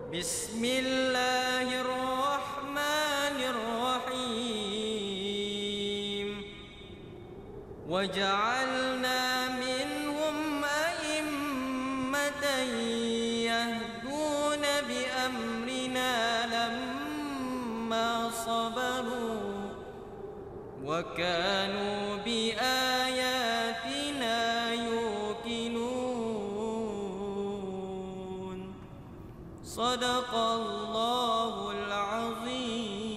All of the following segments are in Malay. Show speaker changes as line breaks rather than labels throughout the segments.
Bismillahirrahmanirrahim. Waja'alna minhum a'immatan yahduna bi amrina lamma sabaru wa kanu bi ayatina yuqinun. Sadaqallahul azim.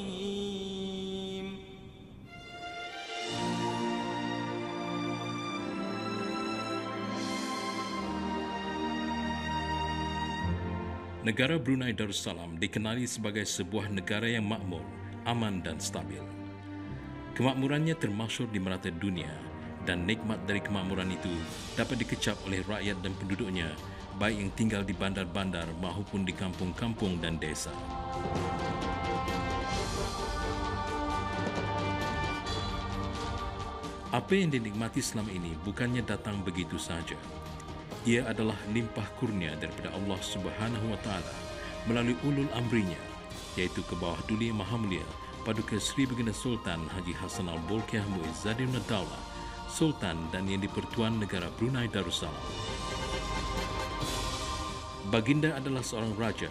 Negara Brunei Darussalam dikenali sebagai sebuah negara yang makmur, aman dan stabil. Kemakmurannya termasyhur di merata dunia dan nikmat dari kemakmuran itu dapat dikecap oleh rakyat dan penduduknya, baik yang tinggal di bandar-bandar maupun di kampung-kampung dan desa. Apa yang dinikmati selama ini bukannya datang begitu sahaja. Ia adalah limpah kurnia daripada Allah Subhanahu wa taala melalui ulul amrinya, iaitu Kebawah Duli Maha Mulia Paduka Seri Baginda Sultan Haji Hassanal Bolkiah Muizzaddin Daulah, Sultan dan Yang di-Pertuan Negara Brunei Darussalam. Baginda adalah seorang raja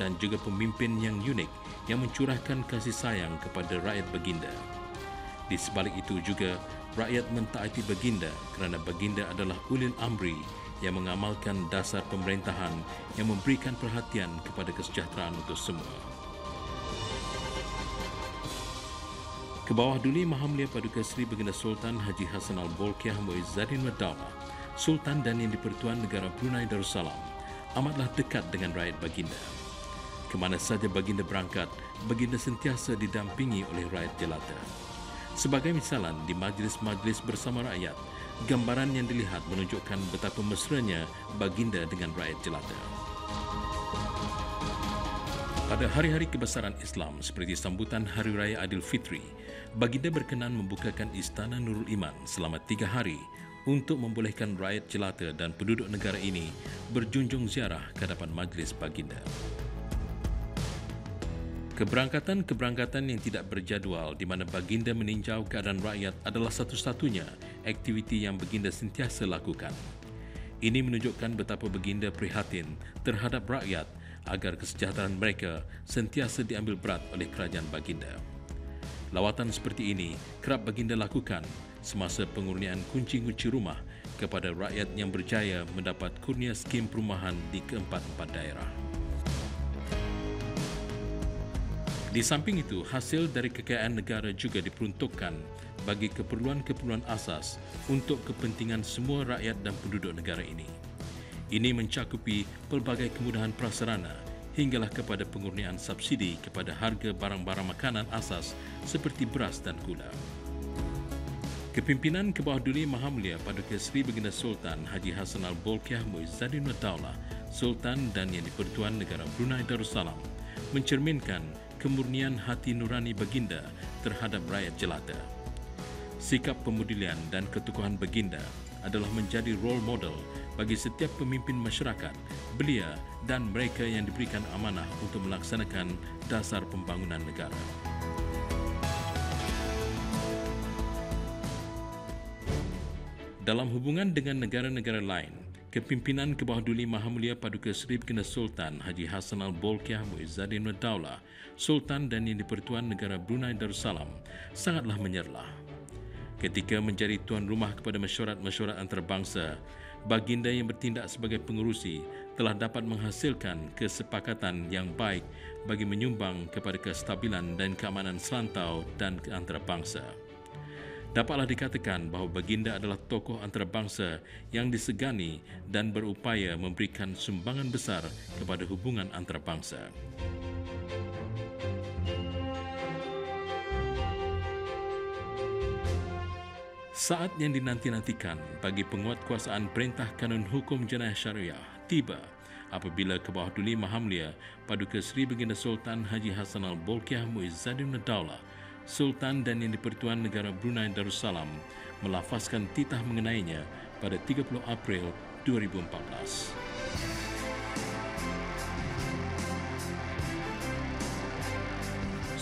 dan juga pemimpin yang unik yang mencurahkan kasih sayang kepada rakyat baginda. Di sebalik itu juga, rakyat mentaati baginda kerana baginda adalah ulil amri yang mengamalkan dasar pemerintahan yang memberikan perhatian kepada kesejahteraan untuk semua. Kebawah Duli Maha Mulia Paduka Seri Baginda Sultan Haji Hassanal Bolkiah Muizzaddin Daulah, Sultan dan Yang di-Pertuan Negara Brunei Darussalam, amatlah dekat dengan rakyat baginda. Kemana saja baginda berangkat, baginda sentiasa didampingi oleh rakyat jelata. Sebagai misalan, di majlis-majlis bersama rakyat, gambaran yang dilihat menunjukkan betapa mesranya baginda dengan rakyat jelata. Pada hari-hari kebesaran Islam seperti sambutan Hari Raya Aidilfitri, baginda berkenan membukakan Istana Nurul Iman selama 3 hari untuk membolehkan rakyat jelata dan penduduk negara ini berjunjung ziarah ke hadapan majlis baginda. Keberangkatan-keberangkatan yang tidak berjadual di mana baginda meninjau keadaan rakyat adalah satu-satunya aktiviti yang baginda sentiasa lakukan. Ini menunjukkan betapa baginda prihatin terhadap rakyat agar kesejahteraan mereka sentiasa diambil berat oleh kerajaan baginda. Lawatan seperti ini kerap baginda lakukan semasa pengurnian kunci-kunci rumah kepada rakyat yang berjaya mendapat kurnia skim perumahan di keempat-empat daerah. Di samping itu, hasil dari kekayaan negara juga diperuntukkan bagi keperluan-keperluan asas untuk kepentingan semua rakyat dan penduduk negara ini. Ini mencakupi pelbagai kemudahan prasarana hinggalah kepada pengurnian subsidi kepada harga barang-barang makanan asas seperti beras dan gula. Kepimpinan Kebawah Duli Maha Mulia Paduka Seri Baginda Sultan Haji Hassanal Bolkiah Muizzaddin Daulah, Sultan dan Yang di-Pertuan Negara Brunei Darussalam mencerminkan kemurnian hati nurani baginda terhadap rakyat jelata. Sikap pemudilan dan keteguhan baginda adalah menjadi role model bagi setiap pemimpin masyarakat, belia dan mereka yang diberikan amanah untuk melaksanakan dasar pembangunan negara. Dalam hubungan dengan negara-negara lain, kepimpinan Kebawah Duli Maha Mulia Paduka Seri Baginda Sultan Haji Hassanal Bolkiah Muizzaddin Daulah, Sultan dan Yang di-Pertuan Negara Brunei Darussalam sangatlah menyerlah. Ketika menjadi tuan rumah kepada mesyuarat-mesyuarat antarabangsa, baginda yang bertindak sebagai pengerusi telah dapat menghasilkan kesepakatan yang baik bagi menyumbang kepada kestabilan dan keamanan selantau dan antarabangsa. Dapatlah dikatakan bahawa baginda adalah tokoh antarabangsa yang disegani dan berupaya memberikan sumbangan besar kepada hubungan antarabangsa. Saat yang dinanti-nantikan bagi penguatkuasaan Perintah Kanun Hukum Jenayah Syariah tiba apabila Kebawah Duli Maha Mulia Paduka Seri Baginda Sultan Haji Hassanal Bolkiah Muizzaddin Daulah, Sultan dan Yang di-Pertuan Negara Brunei Darussalam melafazkan titah mengenainya pada 30 April 2014.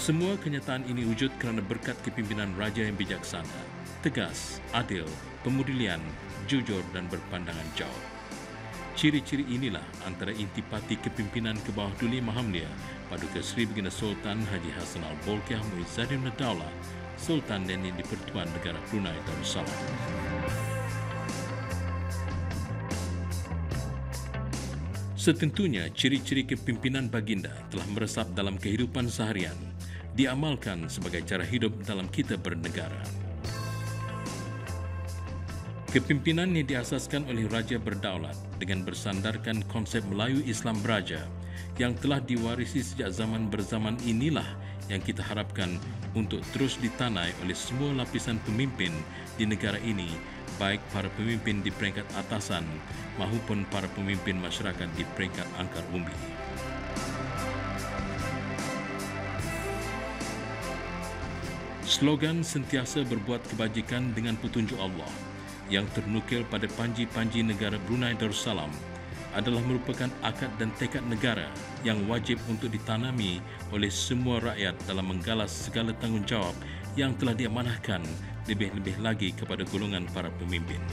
Semua kenyataan ini wujud kerana berkat kepimpinan Raja yang bijaksana, tegas, adil, pemudilan, jujur dan berpandangan jauh. Ciri-ciri inilah antara intipati kepimpinan ke bawah Duli Mahamulia Paduka Seri Baginda Sultan Haji Hassanal Bolkiah Muizzaddin Daulah, Sultan dan Yang di-Pertuan Negara Brunei Darussalam. Setentunya, ciri-ciri kepimpinan baginda telah meresap dalam kehidupan seharian, diamalkan sebagai cara hidup dalam kita bernegara. Kepimpinan yang diasaskan oleh Raja Berdaulat dengan bersandarkan konsep Melayu Islam Beraja yang telah diwarisi sejak zaman berzaman inilah yang kita harapkan untuk terus ditanai oleh semua lapisan pemimpin di negara ini, baik para pemimpin di peringkat atasan maupun para pemimpin masyarakat di peringkat angkar umbi. Slogan sentiasa berbuat kebajikan dengan petunjuk Allah yang ternukil pada panji-panji negara Brunei Darussalam adalah merupakan akad dan tekad negara yang wajib untuk ditanami oleh semua rakyat dalam menggalas segala tanggungjawab yang telah diamanahkan, lebih-lebih lagi kepada golongan para pemimpin.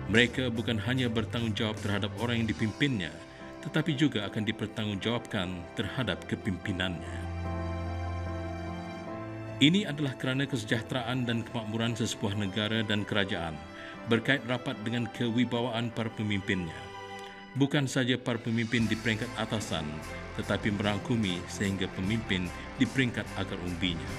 Mereka bukan hanya bertanggungjawab terhadap orang yang dipimpinnya, tetapi juga akan dipertanggungjawabkan terhadap kepimpinannya. Ini adalah kerana kesejahteraan dan kemakmuran sesebuah negara dan kerajaan berkait rapat dengan kewibawaan para pemimpinnya. Bukan saja para pemimpin di peringkat atasan, tetapi merangkumi sehingga pemimpin di peringkat akar umbinya.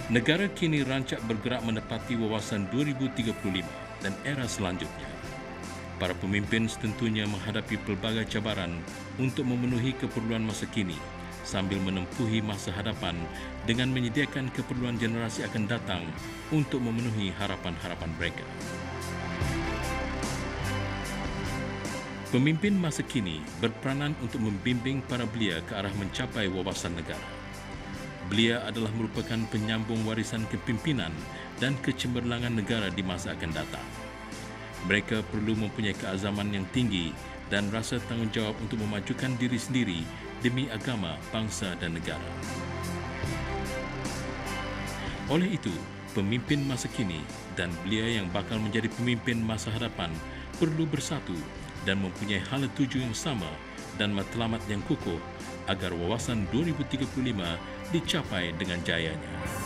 Negara kini rancak bergerak menepati wawasan 2035 dan era selanjutnya. Para pemimpin setentunya menghadapi pelbagai cabaran untuk memenuhi keperluan masa kini sambil menempuhi masa hadapan dengan menyediakan keperluan generasi akan datang untuk memenuhi harapan-harapan mereka. Pemimpin masa kini berperanan untuk membimbing para belia ke arah mencapai wawasan negara. Belia adalah merupakan penyambung warisan kepimpinan dan kecemerlangan negara di masa akan datang. Mereka perlu mempunyai keazaman yang tinggi dan rasa tanggungjawab untuk memajukan diri sendiri demi agama, bangsa dan negara. Oleh itu, pemimpin masa kini dan belia yang bakal menjadi pemimpin masa hadapan perlu bersatu dan mempunyai hala tuju yang sama dan matlamat yang kukuh agar wawasan 2035 dicapai dengan jayanya.